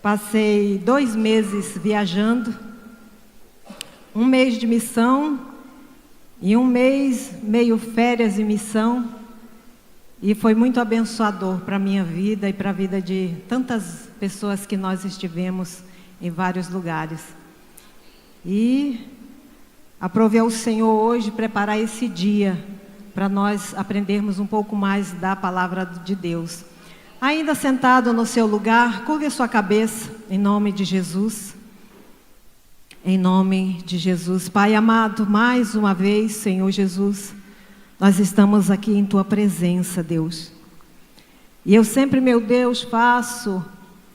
Passei 2 meses viajando, 1 mês de missão e 1 mês meio férias de missão. E foi muito abençoador para a minha vida e para a vida de tantas pessoas que nós estivemos em vários lugares. E aprovei ao Senhor hoje preparar esse dia para nós aprendermos um pouco mais da palavra de Deus. Ainda sentado no seu lugar, curve a sua cabeça, em nome de Jesus. Em nome de Jesus. Pai amado, mais uma vez, Senhor Jesus, nós estamos aqui em Tua presença, Deus. E eu sempre, meu Deus, faço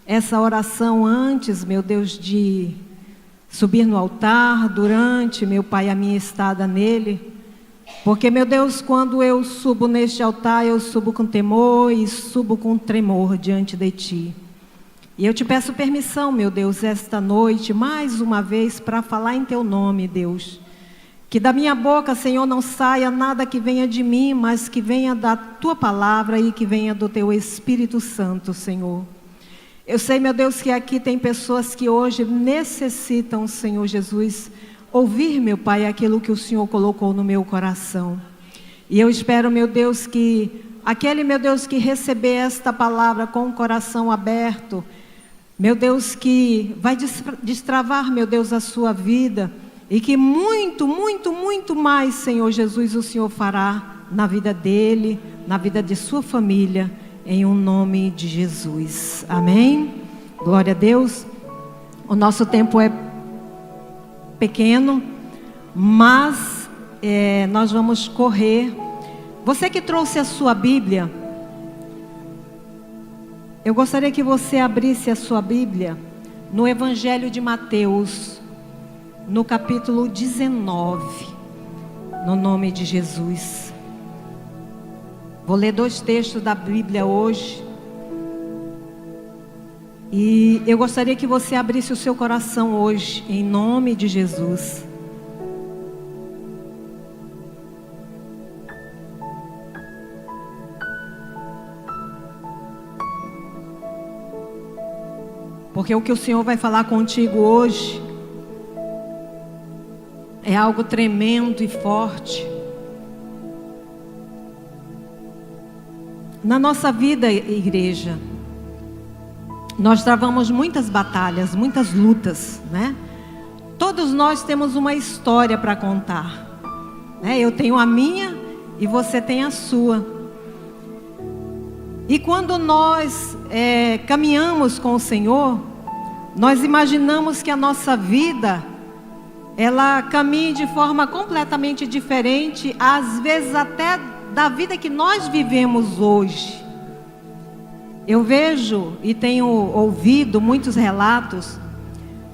essa oração antes, meu Deus, de subir no altar, durante, meu Pai, a minha estada nele. Porque, meu Deus, quando eu subo neste altar, eu subo com temor e subo com tremor diante de Ti. E eu te peço permissão, meu Deus, esta noite, mais uma vez, para falar em Teu nome, Deus. Que da minha boca, Senhor, não saia nada que venha de mim, mas que venha da Tua palavra e que venha do Teu Espírito Santo, Senhor. Eu sei, meu Deus, que aqui tem pessoas que hoje necessitam, Senhor Jesus, ouvir, meu Pai, aquilo que o Senhor colocou no meu coração. E eu espero, meu Deus, que aquele, meu Deus, que receber esta palavra com o coração aberto, meu Deus, que vai destravar, meu Deus, a sua vida, e que muito, muito, muito mais, Senhor Jesus, o Senhor fará na vida dele, na vida de sua família, em um nome de Jesus. Amém? Glória a Deus. O nosso tempo é pequeno, mas nós vamos correr. Você que trouxe a sua Bíblia, eu gostaria que você abrisse a sua Bíblia no Evangelho de Mateus, no capítulo 19, no nome de Jesus. Vou ler 2 textos da Bíblia hoje. E eu gostaria que você abrisse o seu coração hoje, em nome de Jesus. Porque o que o Senhor vai falar contigo hoje é algo tremendo e forte. Na nossa vida, igreja, nós travamos muitas batalhas, muitas lutas, né? Todos nós temos uma história para contar, né? Eu tenho a minha e você tem a sua. E quando nós caminhamos com o Senhor, nós imaginamos que a nossa vida, ela caminhe de forma completamente diferente, às vezes até da vida que nós vivemos hoje. Eu vejo e tenho ouvido muitos relatos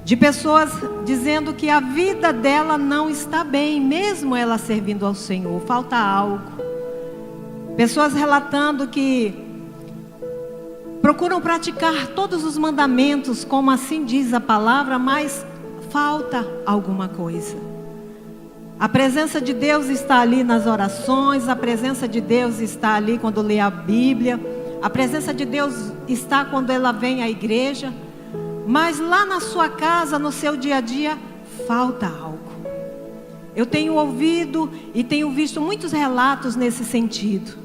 de pessoas dizendo que a vida dela não está bem, mesmo ela servindo ao Senhor, falta algo. Pessoas relatando que procuram praticar todos os mandamentos, como assim diz a palavra, mas falta alguma coisa. A presença de Deus está ali nas orações, a presença de Deus está ali quando lê a Bíblia, a presença de Deus está quando ela vem à igreja, mas lá na sua casa, no seu dia a dia, falta algo. Eu tenho ouvido e tenho visto muitos relatos nesse sentido.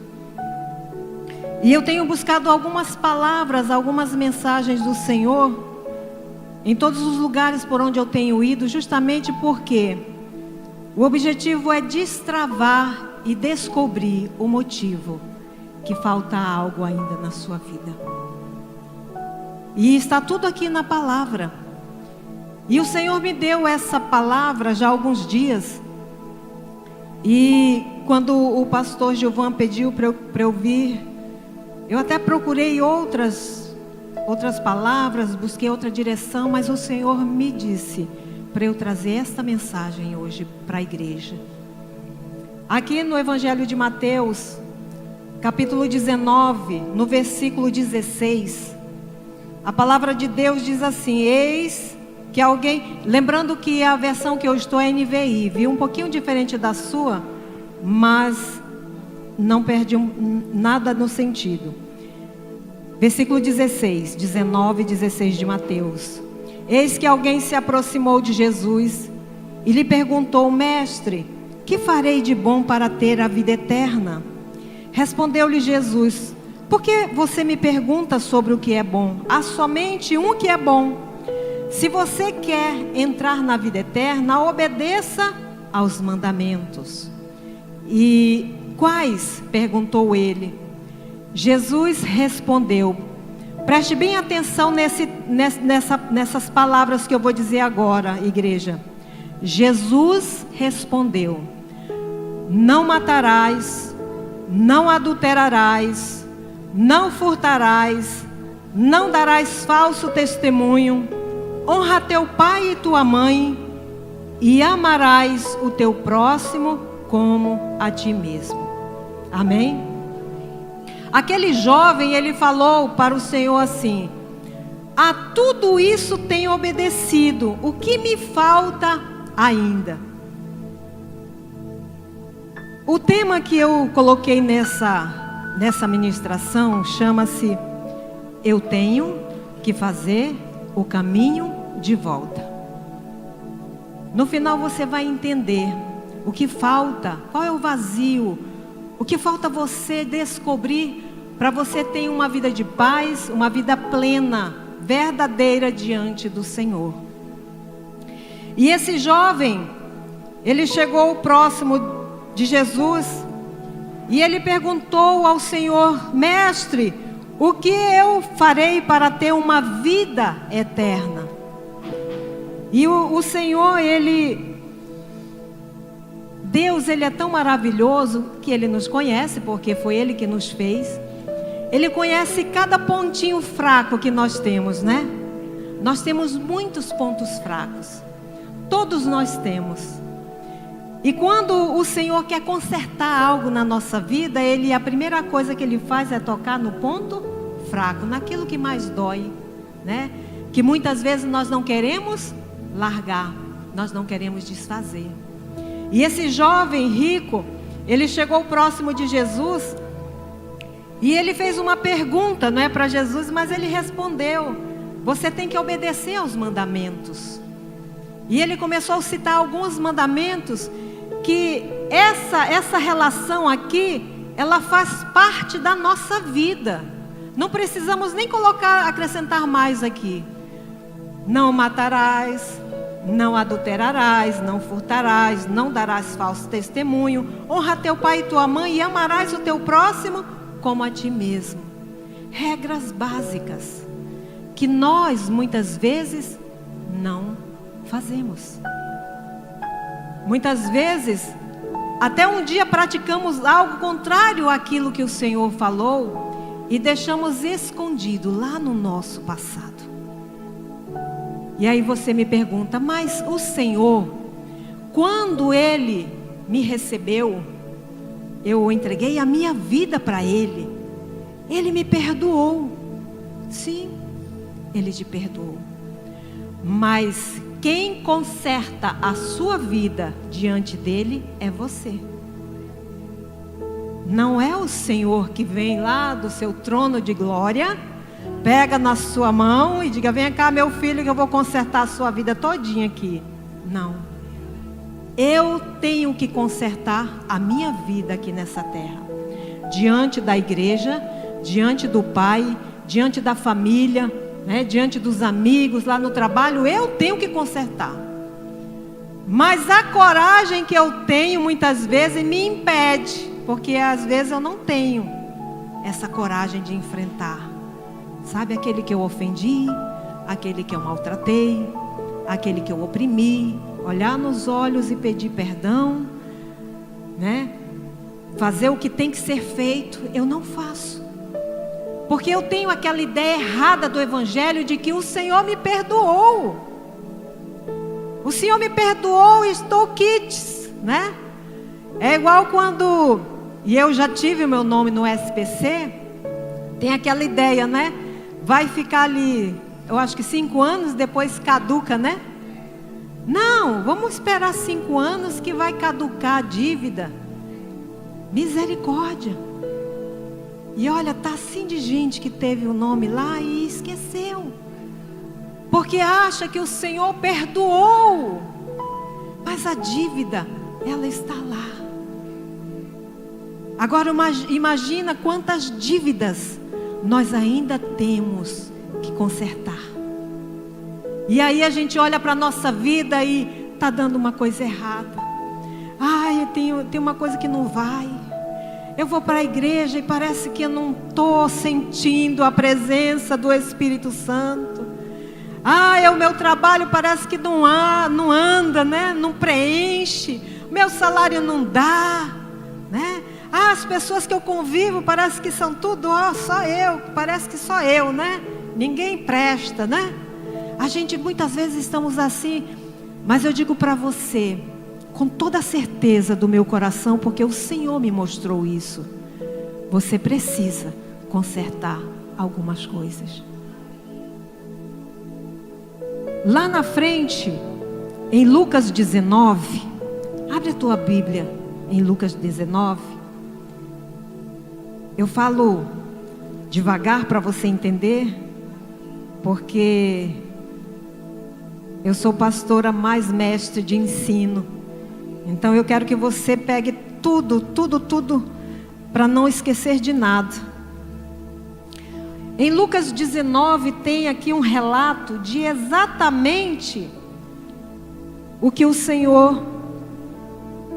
E eu tenho buscado algumas palavras, algumas mensagens do Senhor em todos os lugares por onde eu tenho ido, justamente porque o objetivo é destravar e descobrir o motivo que falta algo ainda na sua vida. E está tudo aqui na palavra. E o Senhor me deu essa palavra já há alguns dias. E quando o pastor Gilvan pediu para eu vir, eu até procurei outras palavras, busquei outra direção, mas o Senhor me disse para eu trazer esta mensagem hoje para a igreja. Aqui no Evangelho de Mateus, capítulo 19, no versículo 16, a palavra de Deus diz assim: eis que alguém, lembrando que a versão que eu estou é NVI, viu? Um pouquinho diferente da sua, mas não perde nada no sentido. Versículo 16, 19 e 16 de Mateus. Eis que alguém se aproximou de Jesus e lhe perguntou: Mestre, que farei de bom para ter a vida eterna? Respondeu-lhe Jesus: por que você me pergunta sobre o que é bom? Há somente um que é bom. Se você quer entrar na vida eterna, obedeça aos mandamentos. E quais? Perguntou ele. Jesus respondeu. Preste bem atenção nessas palavras que eu vou dizer agora, igreja. Jesus respondeu: não matarás, não adulterarás, não furtarás, não darás falso testemunho, honra teu pai e tua mãe, e amarás o teu próximo como a ti mesmo. Amém? Aquele jovem, ele falou para o Senhor assim: a tudo isso tenho obedecido, o que me falta ainda? O tema que eu coloquei nessa ministração chama-se: eu tenho que fazer o caminho de volta. No final você vai entender o que falta, qual é o vazio, o que falta você descobrir para você ter uma vida de paz, uma vida plena, verdadeira diante do Senhor. E esse jovem, ele chegou próximo de Jesus e ele perguntou ao Senhor: Mestre, o que eu farei para ter uma vida eterna? E o Senhor, Deus, Ele é tão maravilhoso que Ele nos conhece, porque foi Ele que nos fez. Ele conhece cada pontinho fraco que nós temos, né? Nós temos muitos pontos fracos. Todos nós temos. E quando o Senhor quer consertar algo na nossa vida, a primeira coisa que Ele faz é tocar no ponto fraco, naquilo que mais dói, né? Que muitas vezes nós não queremos largar, nós não queremos desfazer. E esse jovem rico, ele chegou próximo de Jesus e ele fez uma pergunta, não é para Jesus, mas ele respondeu: você tem que obedecer aos mandamentos. E ele começou a citar alguns mandamentos que essa relação aqui, ela faz parte da nossa vida. Não precisamos nem acrescentar mais aqui. Não matarás, não adulterarás, não furtarás, não darás falso testemunho, honra teu pai e tua mãe e amarás o teu próximo como a ti mesmo. Regras básicas que nós muitas vezes não fazemos. Muitas vezes até um dia praticamos algo contrário àquilo que o Senhor falou e deixamos escondido lá no nosso passado. E aí você me pergunta: mas o Senhor, quando Ele me recebeu, eu entreguei a minha vida para Ele, Ele me perdoou. Sim, Ele te perdoou. Mas quem conserta a sua vida diante dEle é você. Não é o Senhor que vem lá do seu trono de glória, pega na sua mão e diga: vem cá meu filho que eu vou consertar a sua vida todinha aqui. Não. Eu tenho que consertar a minha vida aqui nessa terra. Diante da igreja, diante do Pai, diante da família, né, diante dos amigos, lá no trabalho, eu tenho que consertar. Mas a coragem que eu tenho muitas vezes me impede, porque às vezes eu não tenho essa coragem de enfrentar. Sabe, aquele que eu ofendi, aquele que eu maltratei, aquele que eu oprimi, olhar nos olhos e pedir perdão, né? Fazer o que tem que ser feito, eu não faço. Porque eu tenho aquela ideia errada do Evangelho de que o Senhor me perdoou. O Senhor me perdoou e estou quites, né? É igual quando, e eu já tive o meu nome no SPC, tem aquela ideia, né? Vai ficar ali, eu acho que 5 anos, depois caduca, né? Não, vamos esperar 5 anos que vai caducar a dívida. Misericórdia. E olha, tá assim de gente que teve o nome lá e esqueceu. Porque acha que o Senhor perdoou. Mas a dívida, ela está lá. Agora imagina quantas dívidas nós ainda temos que consertar. E aí a gente olha para a nossa vida e está dando uma coisa errada. Ai, tem uma coisa que não vai. Eu vou para a igreja e parece que eu não estou sentindo a presença do Espírito Santo. O meu trabalho parece que não anda, né? Não preenche. Meu salário não dá, né? As pessoas que eu convivo parece que são tudo, só eu. Parece que só eu, né? Ninguém presta, né? A gente muitas vezes estamos assim. Mas eu digo para você, com toda a certeza do meu coração, porque o Senhor me mostrou isso. Você precisa consertar algumas coisas. Lá na frente, em Lucas 19, abre a tua Bíblia em Lucas 19. Eu falo devagar para você entender, porque eu sou pastora mais mestre de ensino. Então eu quero que você pegue tudo, para não esquecer de nada. Em Lucas 19 tem aqui um relato de exatamente o que o Senhor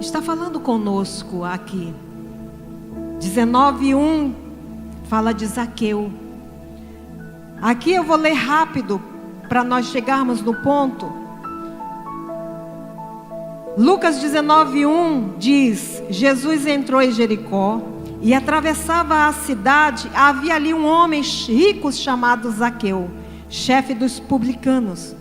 está falando conosco aqui. 19:1 fala de Zaqueu. Aqui eu vou ler rápido para nós chegarmos no ponto. Lucas 19:1 diz: Jesus entrou em Jericó e atravessava a cidade. Havia ali um homem rico chamado Zaqueu, chefe dos publicanos.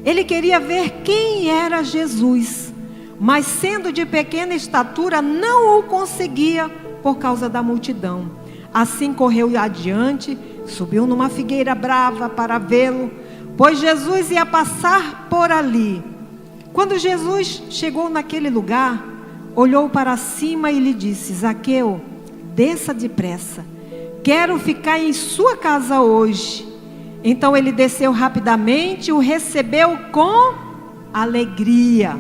Ele queria ver quem era Jesus, mas sendo de pequena estatura não o conseguia por causa da multidão. Assim correu adiante, subiu numa figueira brava para vê-lo, pois Jesus ia passar por ali. Quando Jesus chegou naquele lugar, olhou para cima e lhe disse: Zaqueu, desça depressa, quero ficar em sua casa hoje. Então ele desceu rapidamente e o recebeu com alegria.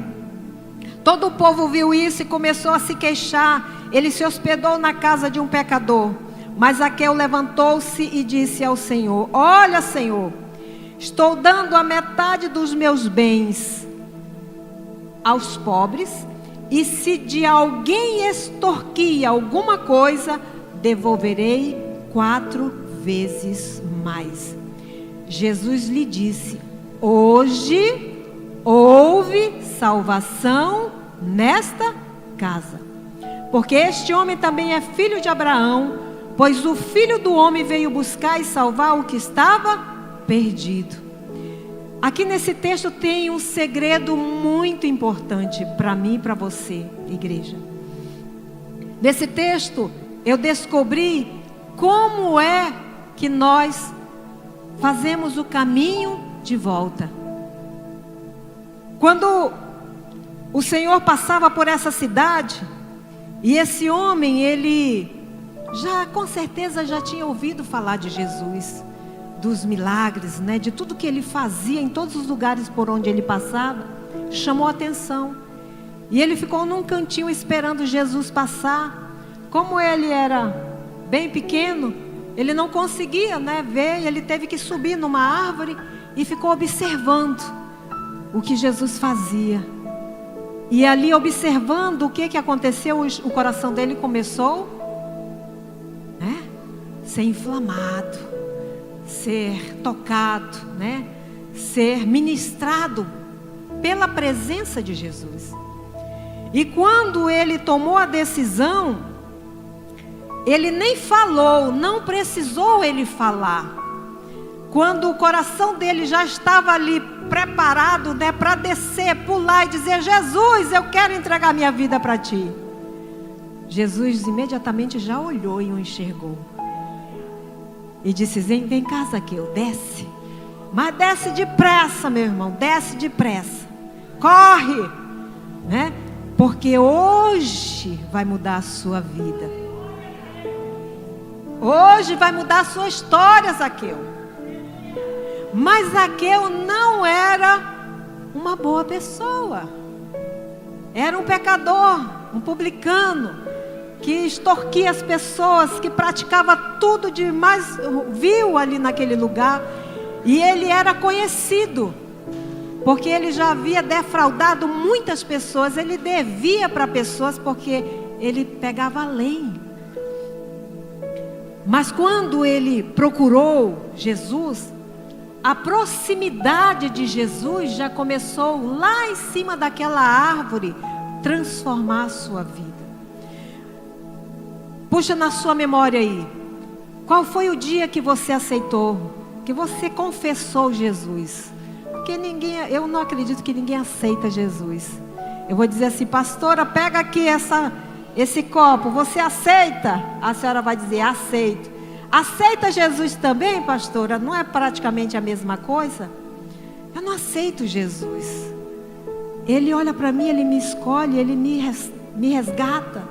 Todo o povo viu isso e começou a se queixar. Ele se hospedou na casa de um pecador. Mas Zaqueu levantou-se e disse ao Senhor: Olha, Senhor, estou dando a metade dos meus bens aos pobres, e se de alguém extorquir alguma coisa, devolverei 4 vezes mais. Jesus lhe disse: hoje houve salvação nesta casa, porque este homem também é filho de Abraão, pois o Filho do Homem veio buscar e salvar o que estava perdido. Aqui nesse texto tem um segredo muito importante para mim e para você, igreja. Nesse texto eu descobri como é que nós fazemos o caminho de volta. Quando o Senhor passava por essa cidade, e esse homem, ele com certeza já tinha ouvido falar de Jesus, dos milagres, né? De tudo que ele fazia em todos os lugares por onde ele passava, chamou a atenção. E ele ficou num cantinho esperando Jesus passar. Como ele era bem pequeno, ele não conseguia, né, ver. Ele teve que subir numa árvore e ficou observando o que Jesus fazia. E ali observando o que aconteceu, o coração dele começou, né, ser inflamado, ser tocado, né, ser ministrado pela presença de Jesus. E quando ele tomou a decisão, ele nem falou, não precisou ele falar. Quando o coração dele já estava ali preparado, né, para descer, pular e dizer: Jesus, eu quero entregar minha vida para ti. Jesus imediatamente já olhou e o enxergou. E disse: vem cá, Zaqueu, desce. Mas desce depressa, meu irmão, desce depressa. Corre, né? Porque hoje vai mudar a sua vida. Hoje vai mudar a sua história, Zaqueu. Mas Zaqueu não era uma boa pessoa. Era um pecador, um publicano, que extorquia as pessoas, que praticava tudo de mais vil ali naquele lugar. E ele era conhecido, porque ele já havia defraudado muitas pessoas. Ele devia para pessoas, porque ele pegava além. Mas quando ele procurou Jesus, a proximidade de Jesus já começou lá em cima daquela árvore transformar a sua vida. Puxa na sua memória aí, qual foi o dia que você aceitou, que você confessou Jesus? Porque eu não acredito que ninguém aceita Jesus. Eu vou dizer assim: pastora, pega aqui esse copo, você aceita? A senhora vai dizer: aceito. Aceita Jesus também, pastora? Não é praticamente a mesma coisa? Eu não aceito Jesus. Ele olha para mim, ele me escolhe, ele me resgata,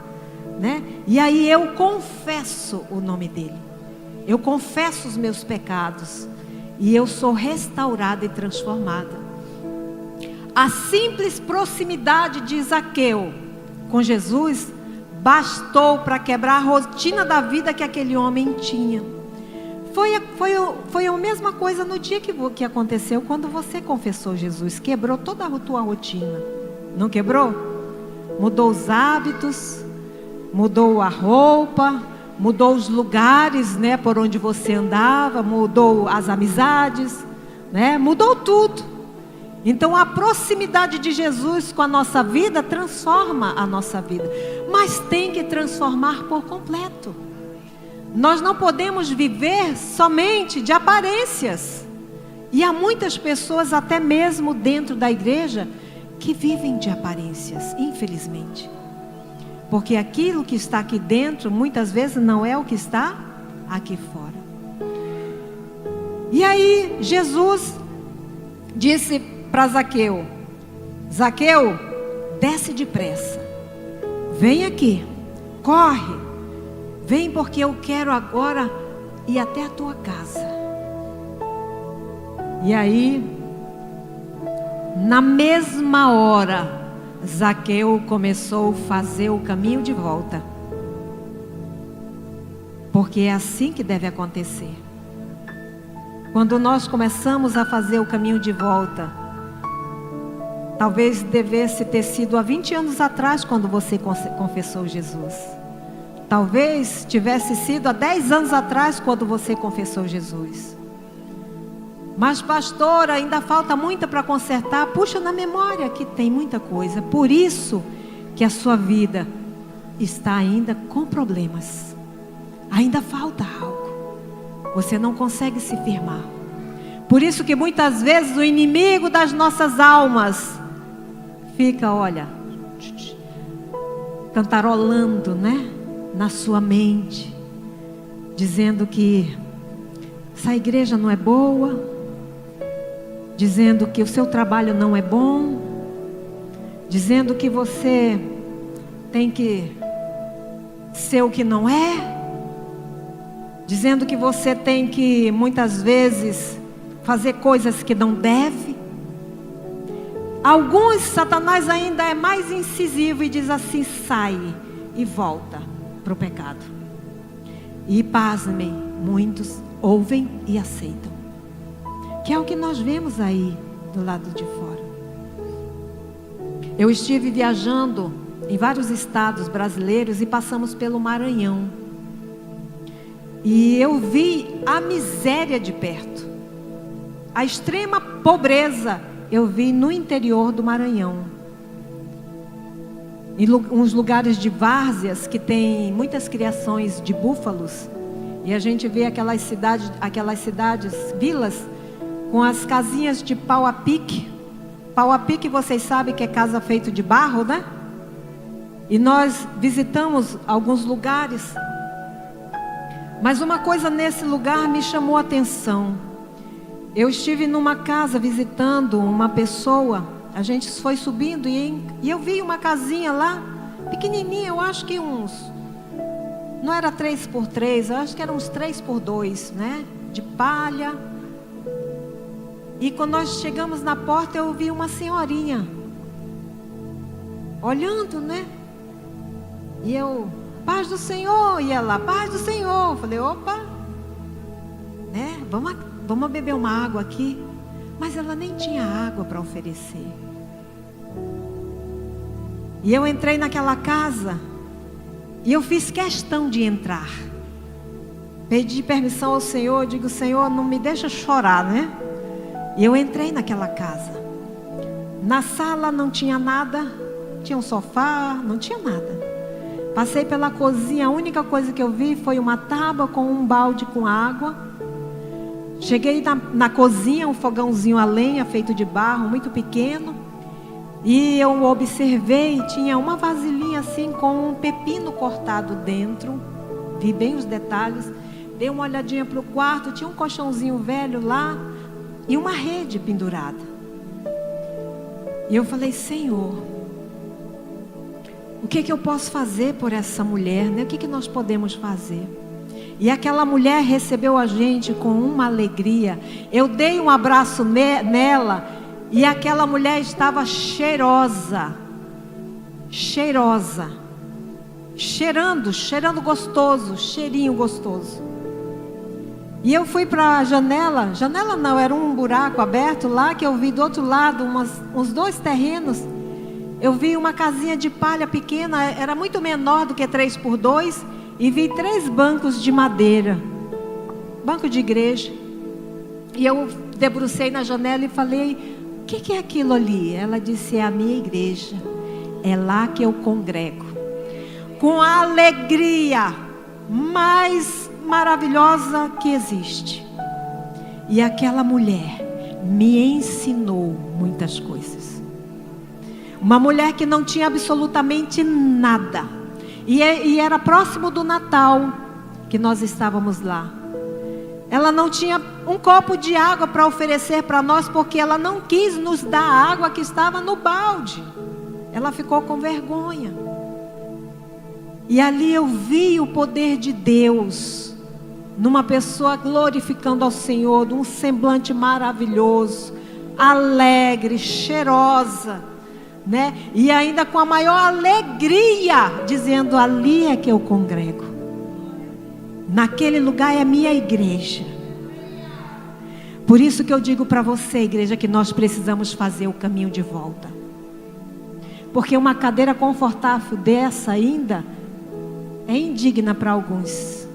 né? E aí eu confesso o nome dele. Eu confesso os meus pecados. E eu sou restaurada e transformada. A simples proximidade de Zaqueu com Jesus bastou para quebrar a rotina da vida que aquele homem tinha. Foi a mesma coisa no dia que aconteceu quando você confessou Jesus. Quebrou toda a tua rotina. Não quebrou? Mudou os hábitos, mudou a roupa, mudou os lugares, né, por onde você andava, mudou as amizades, né, mudou tudo. Então a proximidade de Jesus com a nossa vida transforma a nossa vida, mas tem que transformar por completo. Nós não podemos viver somente de aparências. E há muitas pessoas, até mesmo dentro da igreja, que vivem de aparências, infelizmente. Porque aquilo que está aqui dentro, muitas vezes não é o que está aqui fora. E aí, Jesus disse para Zaqueu: Zaqueu, desce depressa. Vem aqui, corre. Vem, porque eu quero agora ir até a tua casa. E aí, na mesma hora, Zaqueu começou a fazer o caminho de volta. Porque é assim que deve acontecer. Quando nós começamos a fazer o caminho de volta, talvez devesse ter sido há 20 anos atrás, quando você confessou Jesus. Talvez tivesse sido há 10 anos atrás, quando você confessou Jesus. Mas pastor, ainda falta muito para consertar. Puxa na memória que tem muita coisa. Por isso que a sua vida está ainda com problemas. Ainda falta algo. Você não consegue se firmar. Por isso que muitas vezes o inimigo das nossas almas fica, olha, cantarolando, né, na sua mente, dizendo que essa igreja não é boa, dizendo que o seu trabalho não é bom, dizendo que você tem que ser o que não é, dizendo que você tem que muitas vezes fazer coisas que não deve. Alguns, Satanás ainda é mais incisivo e diz assim: sai e volta para o pecado. E pasmem, muitos ouvem e aceitam. Que é o que nós vemos aí do lado de fora. Eu estive viajando em vários estados brasileiros e passamos pelo Maranhão. E eu vi a miséria de perto. A extrema pobreza eu vi no interior do Maranhão. Em uns lugares de várzeas que tem muitas criações de búfalos. E a gente vê aquelas cidades, vilas, com as casinhas de pau a pique. Pau a pique, vocês sabem que é casa feita de barro, né? E nós visitamos alguns lugares. Mas uma coisa nesse lugar me chamou a atenção. Eu estive numa casa visitando uma pessoa. A gente foi subindo e eu vi uma casinha lá, pequenininha, eu acho que uns não era 3x3, eu acho que eram uns 3x2, né? De palha. E quando nós chegamos na porta, eu vi uma senhorinha olhando, né? E eu, paz do Senhor, e ela, paz do Senhor. Eu falei, opa, né? Vamos beber uma água aqui. Mas ela nem tinha água para oferecer. E eu entrei naquela casa e eu fiz questão de entrar. Pedi permissão ao Senhor, digo, Senhor, não me deixa chorar, né? E eu entrei naquela casa. Na sala não tinha nada, tinha um sofá, não tinha nada. Passei pela cozinha, a única coisa que eu vi foi uma tábua com um balde com água. Cheguei na cozinha, um fogãozinho a lenha feito de barro, muito pequeno. E eu observei, tinha uma vasilhinha assim com um pepino cortado dentro. Vi bem os detalhes. Dei uma olhadinha para o quarto, tinha um colchãozinho velho lá e uma rede pendurada. E eu falei, Senhor, o que eu posso fazer por essa mulher, né? O que nós podemos fazer? E aquela mulher recebeu a gente com uma alegria. Eu dei um abraço nela e aquela mulher estava cheirosa. Cheirosa. Cheirando gostoso, cheirinho gostoso. E eu fui para a janela. Janela não, era um buraco aberto lá que eu vi do outro lado, uns 2 terrenos. Eu vi uma casinha de palha pequena, era muito menor do que 3x2. E vi 3 bancos de madeira, banco de igreja. E eu debrucei na janela e falei, o que é aquilo ali? Ela disse, é a minha igreja, é lá que eu congrego. Com a alegria mais maravilhosa que existe. E aquela mulher me ensinou muitas coisas. Uma mulher que não tinha absolutamente nada. E era próximo do Natal que nós estávamos lá. Ela não tinha um copo de água para oferecer para nós, porque ela não quis nos dar a água que estava no balde. Ela ficou com vergonha. E ali eu vi o poder de Deus numa pessoa glorificando ao Senhor, de um semblante maravilhoso, alegre, cheirosa, né? E ainda com a maior alegria, dizendo, ali é que eu congrego. Naquele lugar é a minha igreja. Por isso que eu digo para você, igreja, que nós precisamos fazer o caminho de volta. Porque uma cadeira confortável dessa ainda é indigna para alguns.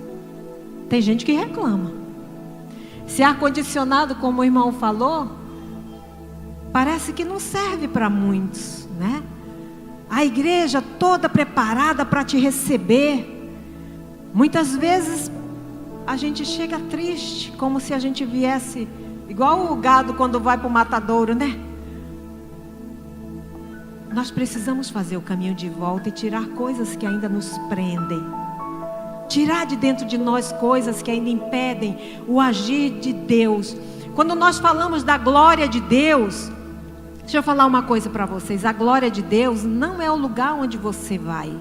Tem gente que reclama. Se ar-condicionado, como o irmão falou, parece que não serve para muitos, né? A igreja toda preparada para te receber. Muitas vezes a gente chega triste, como se a gente viesse igual o gado quando vai para o matadouro, né? Nós precisamos fazer o caminho de volta e tirar coisas que ainda nos prendem. Tirar de dentro de nós coisas que ainda impedem o agir de Deus. Quando nós falamos da glória de Deus, deixa eu falar uma coisa para vocês. A glória de Deus não é o lugar onde você vai.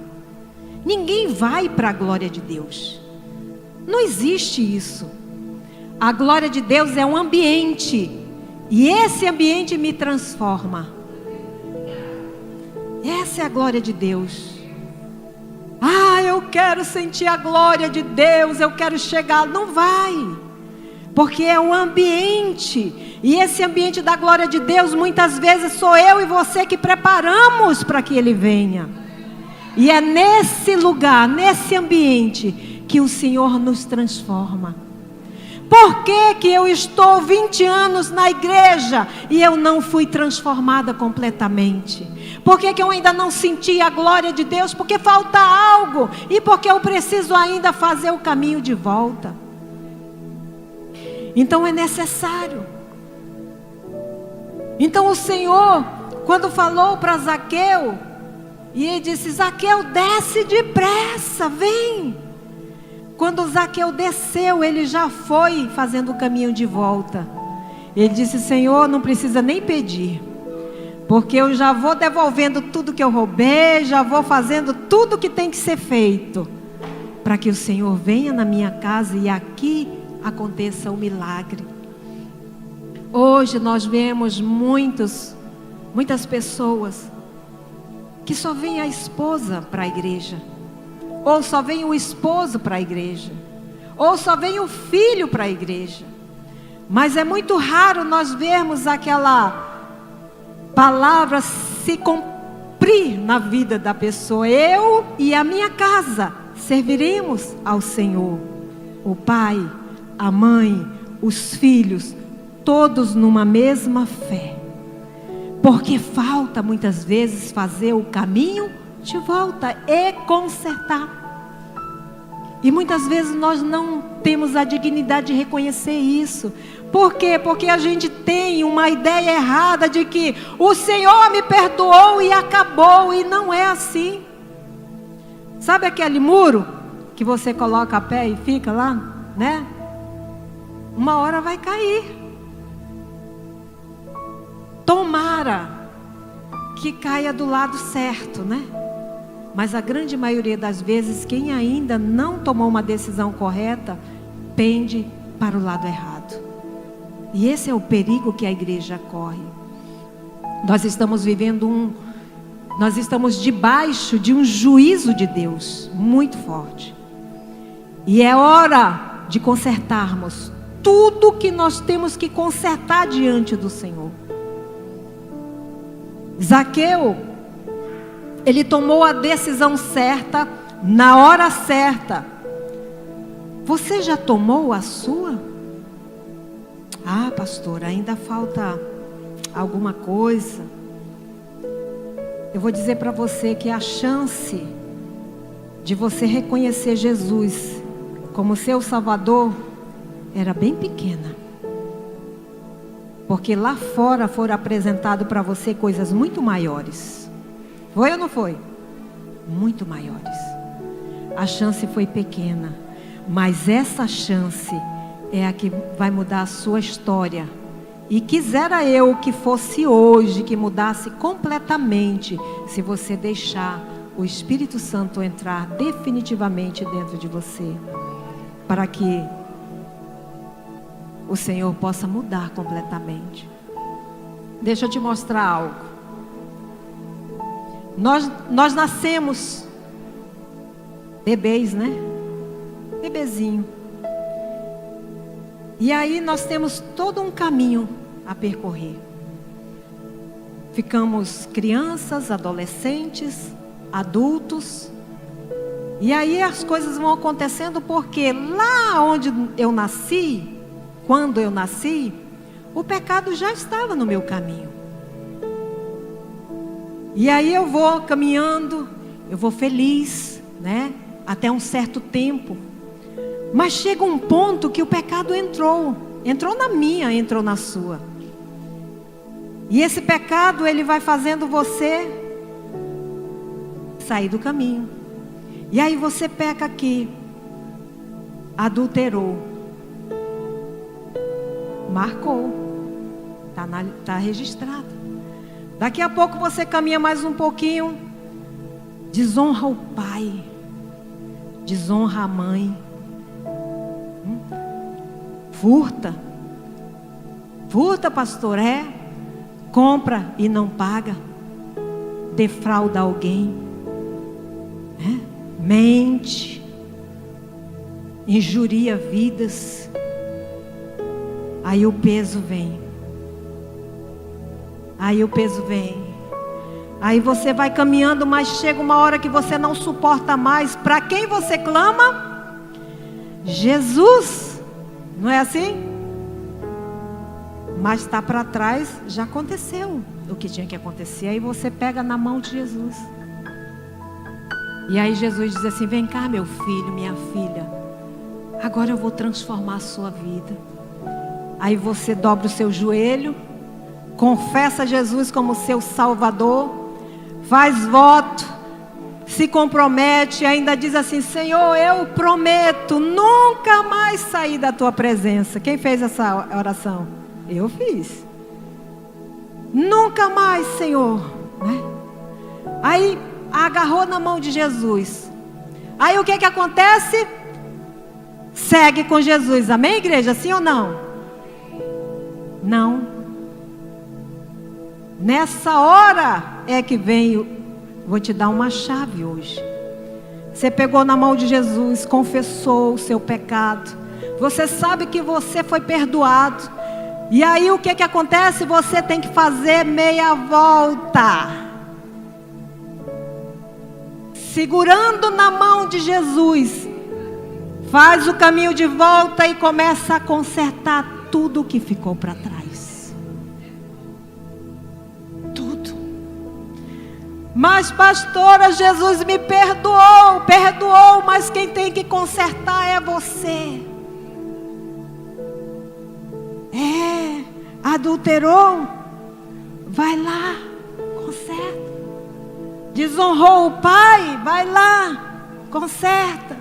Ninguém vai para a glória de Deus. Não existe isso. A glória de Deus é um ambiente. E esse ambiente me transforma. Essa é a glória de Deus. Ah, eu quero sentir a glória de Deus, eu quero chegar. Não vai. Porque é o ambiente. E esse ambiente da glória de Deus, muitas vezes sou eu e você que preparamos para que Ele venha. E é nesse lugar, nesse ambiente, que o Senhor nos transforma. Por que eu estou 20 anos na igreja e eu não fui transformada completamente? Por que eu ainda não senti a glória de Deus? Porque falta algo. E porque eu preciso ainda fazer o caminho de volta. Então é necessário. Então o Senhor, quando falou para Zaqueu, e ele disse, Zaqueu, desce depressa, vem. Quando Zaqueu desceu, ele já foi fazendo o caminho de volta. Ele disse, Senhor, não precisa nem pedir, porque eu já vou devolvendo tudo que eu roubei, já vou fazendo tudo que tem que ser feito, para que o Senhor venha na minha casa e aqui aconteça o milagre. Hoje nós vemos muitas pessoas que só vem a esposa para a igreja, ou só vem o esposo para a igreja, ou só vem o filho para a igreja. Mas é muito raro nós vermos aquela palavra se cumprir na vida da pessoa. Eu e a minha casa serviremos ao Senhor. O pai, a mãe, os filhos, todos numa mesma fé. Porque falta muitas vezes fazer o caminho de volta e consertar. E muitas vezes nós não temos a dignidade de reconhecer isso. Por quê? Porque a gente tem uma ideia errada de que o Senhor me perdoou e acabou. E não é assim. Sabe aquele muro que você coloca a pé e fica lá, né? Uma hora vai cair. Tomara que caia do lado certo, né? Mas a grande maioria das vezes, quem ainda não tomou uma decisão correta, pende para o lado errado. E esse é o perigo que a igreja corre. Nós estamos debaixo de um juízo de Deus muito forte. E é hora de consertarmos tudo que nós temos que consertar diante do Senhor. Zaqueu, ele tomou a decisão certa, na hora certa. Você já tomou a sua? Ah, pastor, ainda falta alguma coisa. Eu vou dizer para você que a chance de você reconhecer Jesus como seu Salvador era bem pequena. Porque lá fora foram apresentadas para você coisas muito maiores. Foi ou não foi? Muito maiores. A chance foi pequena. Mas essa chance é a que vai mudar a sua história. E quisera eu que fosse hoje, que mudasse completamente, se você deixar o Espírito Santo entrar definitivamente dentro de você. Para que o Senhor possa mudar completamente. Deixa eu te mostrar algo. Nós nascemos bebês, né? Bebezinho. E aí nós temos todo um caminho a percorrer. Ficamos crianças, adolescentes, adultos. E aí as coisas vão acontecendo porque lá onde eu nasci, quando eu nasci, o pecado já estava no meu caminho. E aí eu vou caminhando, eu vou feliz, né? Até um certo tempo. Mas chega um ponto que o pecado entrou na minha, entrou na sua. E esse pecado, ele vai fazendo você sair do caminho. E aí você peca aqui, adulterou, marcou, tá registrado. Daqui a pouco você caminha mais um pouquinho, desonra o pai, desonra a mãe, furta, pastor, compra e não paga, defrauda alguém, mente, injuria vidas. Aí o peso vem. Aí você vai caminhando, mas chega uma hora que você não suporta mais. Para quem você clama? Jesus. Não é assim? Mas está para trás, já aconteceu o que tinha que acontecer. Aí você pega na mão de Jesus. E aí Jesus diz assim: vem cá, meu filho, minha filha, agora eu vou transformar a sua vida. Aí você dobra o seu joelho, confessa Jesus como seu Salvador, faz voto, se compromete, ainda diz assim: Senhor, eu prometo nunca mais sair da tua presença. Quem fez essa oração? Eu fiz. Nunca mais, Senhor, né? Aí agarrou na mão de Jesus. Aí o que acontece? Segue com Jesus. Amém, igreja? Sim ou não? Não. Nessa hora é que vem. Vou te dar uma chave hoje. Você pegou na mão de Jesus, confessou o seu pecado. Você sabe que você foi perdoado. E aí o que acontece? Você tem que fazer meia volta. Segurando na mão de Jesus. Faz o caminho de volta e começa a consertar tudo o que ficou para trás. Tudo. Mas pastora, Jesus me perdoou, mas quem tem que consertar é você. Adulterou? Vai lá, conserta. Desonrou o pai? Vai lá, conserta.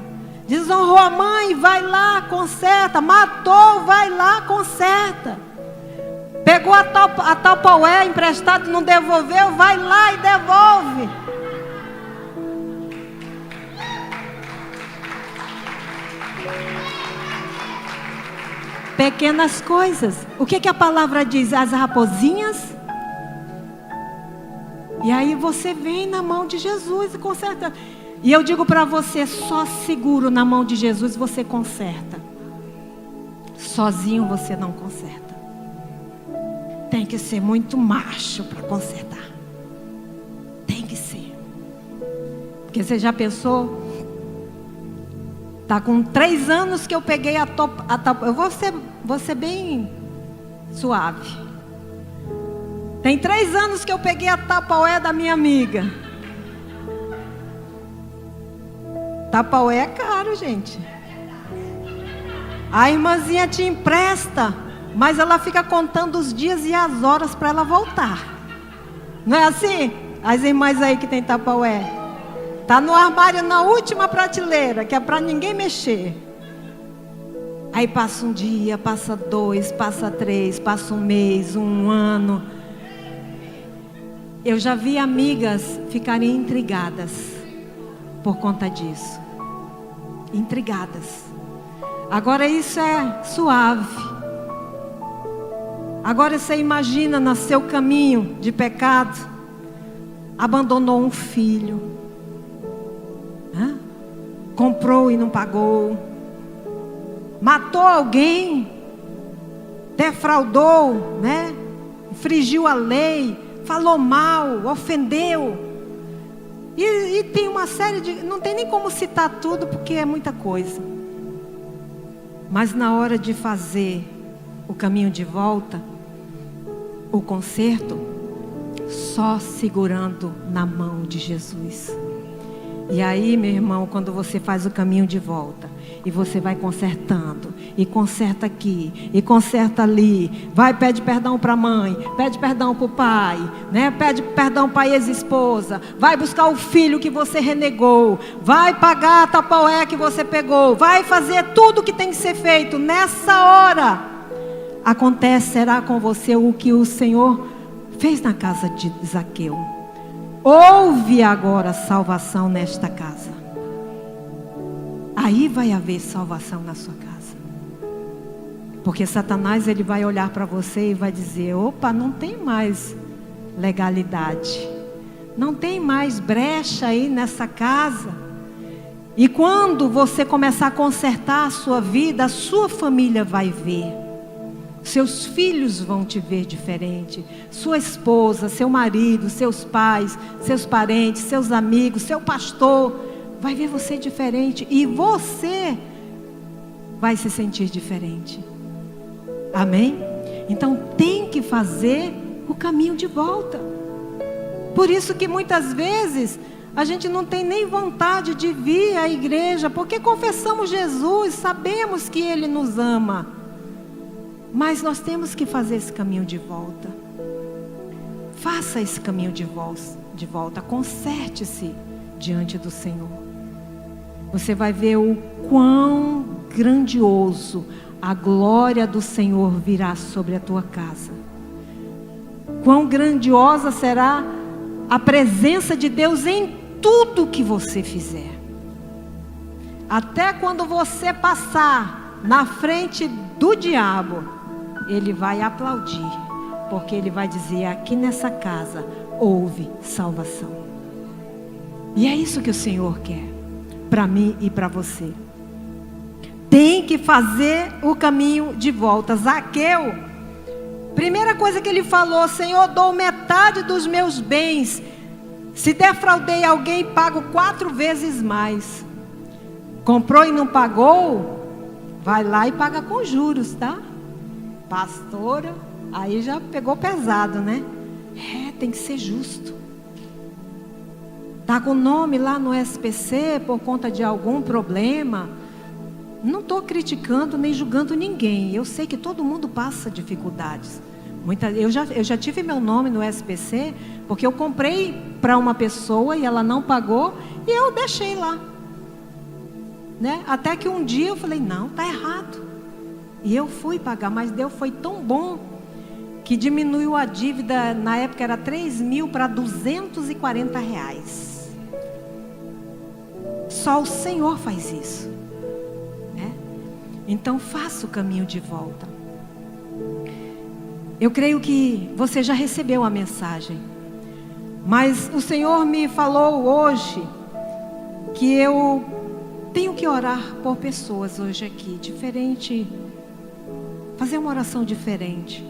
Desonrou a mãe? Vai lá, conserta. Matou? Vai lá, conserta. Pegou a Tupperware emprestado e não devolveu? Vai lá e devolve. Pequenas coisas. O que a palavra diz? As raposinhas. E aí você vem na mão de Jesus e conserta. E eu digo para você, só seguro na mão de Jesus você conserta. Sozinho você não conserta. Tem que ser muito macho para consertar. Tem que ser. Porque você já pensou? Tá com 3 anos que eu peguei eu vou ser bem suave. Tem 3 anos que eu peguei a Tupperware da minha amiga. Tupperware é caro, gente. A irmãzinha te empresta, mas ela fica contando os dias e as horas para ela voltar. Não é assim? As irmãs aí que tem Tupperware. Está no armário na última prateleira, que é para ninguém mexer. Aí passa um dia, passa 2, passa 3, passa um mês, um ano. Eu já vi amigas ficarem intrigadas por conta disso. Intrigadas. Agora isso é suave. Agora você imagina no seu caminho de pecado, abandonou um filho. Comprou e não pagou, matou alguém, defraudou, né? Infringiu a lei, falou mal, ofendeu. E tem uma série de... Não tem nem como citar tudo porque é muita coisa. Mas na hora de fazer o caminho de volta, o conserto, só segurando na mão de Jesus. E aí, meu irmão, quando você faz o caminho de volta e você vai consertando, e conserta aqui, e conserta ali, vai, pede perdão para a mãe, pede perdão para o pai, né? Pede perdão para a ex-esposa, vai buscar o filho que você renegou, vai pagar a Tupperware que você pegou, vai fazer tudo que tem que ser feito. Nessa hora, acontecerá com você o que o Senhor fez na casa de Zaqueu. Houve agora salvação nesta casa. Aí vai haver salvação na sua casa. Porque Satanás, ele vai olhar para você e vai dizer: opa, não tem mais legalidade. Não tem mais brecha aí nessa casa. E quando você começar a consertar a sua vida, a sua família vai ver. Seus filhos vão te ver diferente. Sua esposa, seu marido, seus pais, seus parentes, seus amigos, seu pastor vai ver você diferente. E você vai se sentir diferente. Amém? Então tem que fazer o caminho de volta. Por isso que muitas vezes a gente não tem nem vontade de vir à igreja, porque confessamos Jesus, sabemos que Ele nos ama. Mas nós temos que fazer esse caminho de volta. Faça esse caminho de volta. Conserte-se diante do Senhor. Você vai ver o quão grandioso a glória do Senhor virá sobre a tua casa. Quão grandiosa será a presença de Deus em tudo que você fizer. Até quando você passar na frente do diabo, ele vai aplaudir, porque ele vai dizer: aqui nessa casa houve salvação. E é isso que o Senhor quer para mim e para você. Tem que fazer o caminho de volta. Zaqueu, primeira coisa que ele falou: Senhor, dou metade dos meus bens. Se defraudei alguém, pago 4 vezes mais. Comprou e não pagou, vai lá e paga com juros, tá? Pastora, aí já pegou pesado, né? Tem que ser justo. Tá com o nome lá no SPC por conta de algum problema. Não estou criticando nem julgando ninguém. Eu sei que todo mundo passa dificuldades. Eu já tive meu nome no SPC porque eu comprei para uma pessoa e ela não pagou e eu deixei lá, né? Até que um dia eu falei: não, tá errado. E eu fui pagar, mas Deus foi tão bom que diminuiu a dívida. Na época era 3.000 para R$240. Só o Senhor faz isso, né? Então faça o caminho de volta. Eu creio que você já recebeu a mensagem, mas o Senhor me falou hoje que eu tenho que orar por pessoas hoje aqui, diferente, fazer uma oração diferente.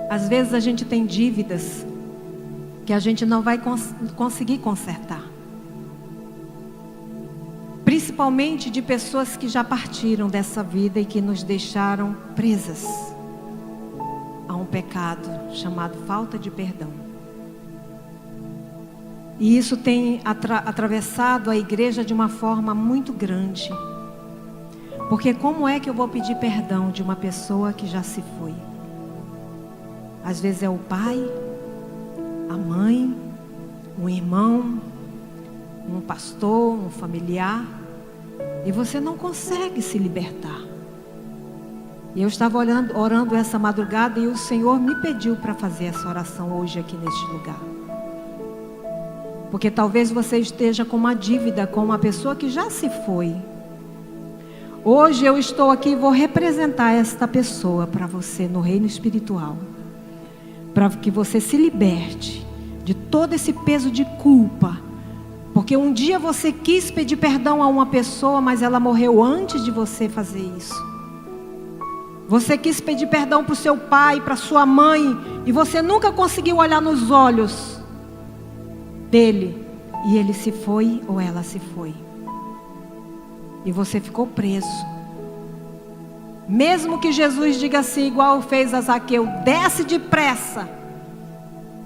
Às vezes a gente tem dívidas que a gente não vai conseguir consertar, principalmente de pessoas que já partiram dessa vida e que nos deixaram presas a um pecado chamado falta de perdão. E isso tem atravessado a igreja de uma forma muito grande. Porque como é que eu vou pedir perdão de uma pessoa que já se foi? Às vezes é o pai, a mãe, um irmão, um pastor, um familiar, e você não consegue se libertar. E eu estava orando essa madrugada e o Senhor me pediu para fazer essa oração hoje aqui neste lugar. Porque talvez você esteja com uma dívida com uma pessoa que já se foi. Hoje eu estou aqui e vou representar esta pessoa para você no reino espiritual, para que você se liberte de todo esse peso de culpa. Porque um dia você quis pedir perdão a uma pessoa, mas ela morreu antes de você fazer isso. Você quis pedir perdão para o seu pai, para sua mãe, e você nunca conseguiu olhar nos olhos dele, e ele se foi ou ela se foi, e você ficou preso. Mesmo que Jesus diga assim, igual fez a Zaqueu: desce depressa,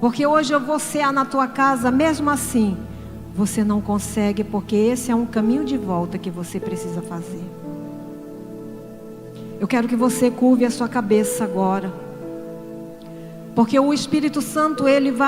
porque hoje eu vou cear na tua casa. Mesmo assim, você não consegue, porque esse é um caminho de volta que você precisa fazer. Eu quero que você curve a sua cabeça agora, porque o Espírito Santo, ele vai